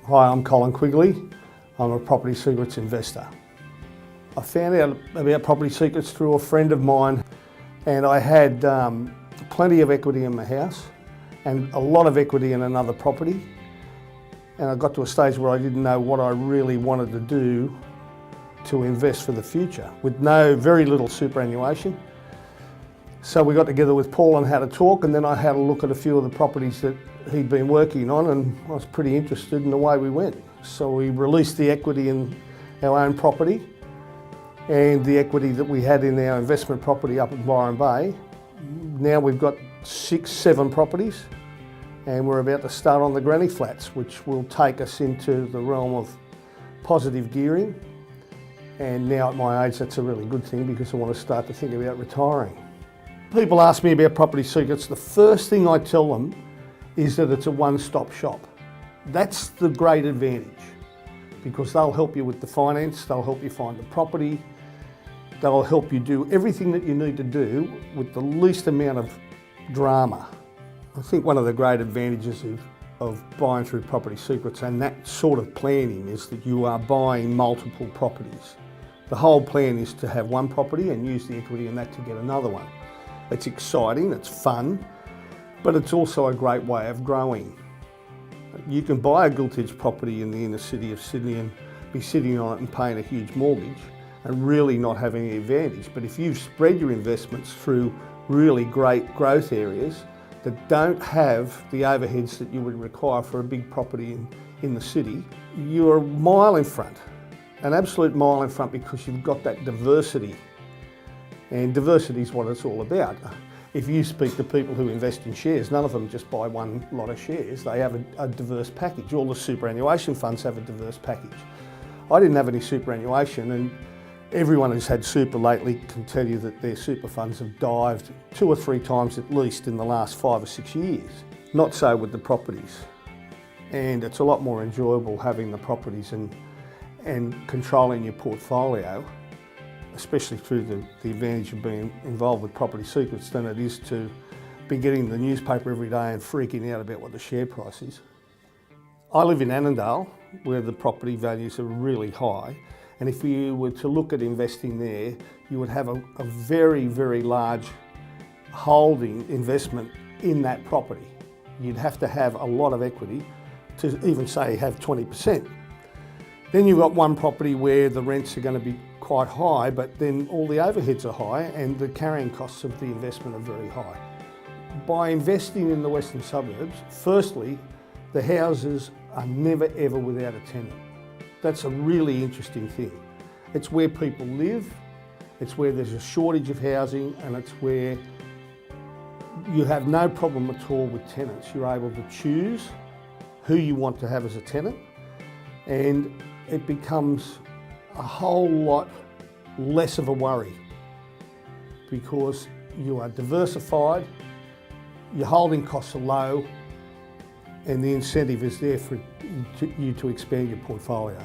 Hi, I'm Colin Quigley. I'm a Property Secrets investor. I found out about Property Secrets through a friend of mine, and I had plenty of equity in my house and a lot of equity in another property. And I got to a stage where I didn't know what I really wanted to do to invest for the future with very little superannuation. So we got together with Paul and had a talk, and then I had a look at a few of the properties that he'd been working on, and I was pretty interested, and away we went. So we released the equity in our own property and the equity that we had in our investment property up at Byron Bay. Now we've got 7 properties, and we're about to start on the granny flats, which will take us into the realm of positive gearing. And now at my age, that's a really good thing because I want to start to think about retiring. People ask me about Property Secrets. The first thing I tell them is that it's a one-stop shop. That's the great advantage, because they'll help you with the finance, they'll help you find the property, they'll help you do everything that you need to do with the least amount of drama. I think one of the great advantages of buying through Property Secrets and that sort of planning is that you are buying multiple properties. The whole plan is to have one property and use the equity in that to get another one. It's exciting, it's fun, but it's also a great way of growing. You can buy a gilt-edge property in the inner city of Sydney and be sitting on it and paying a huge mortgage and really not having any advantage. But if you've spread your investments through really great growth areas that don't have the overheads that you would require for a big property in the city, you're a mile in front, an absolute mile in front, because you've got that diversity. And diversity is what it's all about. If you speak to people who invest in shares, none of them just buy one lot of shares. They have a diverse package. All the superannuation funds have a diverse package. I didn't have any superannuation, and everyone who's had super lately can tell you that their super funds have dived 2 or 3 times at least in the last 5 or 6 years. Not so with the properties. And it's a lot more enjoyable having the properties and controlling your portfolio, especially through the advantage of being involved with Property Secrets, than it is to be getting the newspaper every day and freaking out about what the share price is. I live in Annandale, where the property values are really high, and if you were to look at investing there, you would have a very, very large holding investment in that property. You'd have to have a lot of equity to even say have 20%. Then you've got one property where the rents are going to be quite high, but then all the overheads are high and the carrying costs of the investment are very high. By investing in the western suburbs, firstly, the houses are never ever without a tenant. That's a really interesting thing. It's where people live, it's where there's a shortage of housing, and it's where you have no problem at all with tenants. You're able to choose who you want to have as a tenant, and it becomes a whole lot less of a worry because you are diversified, your holding costs are low, and the incentive is there for you to expand your portfolio.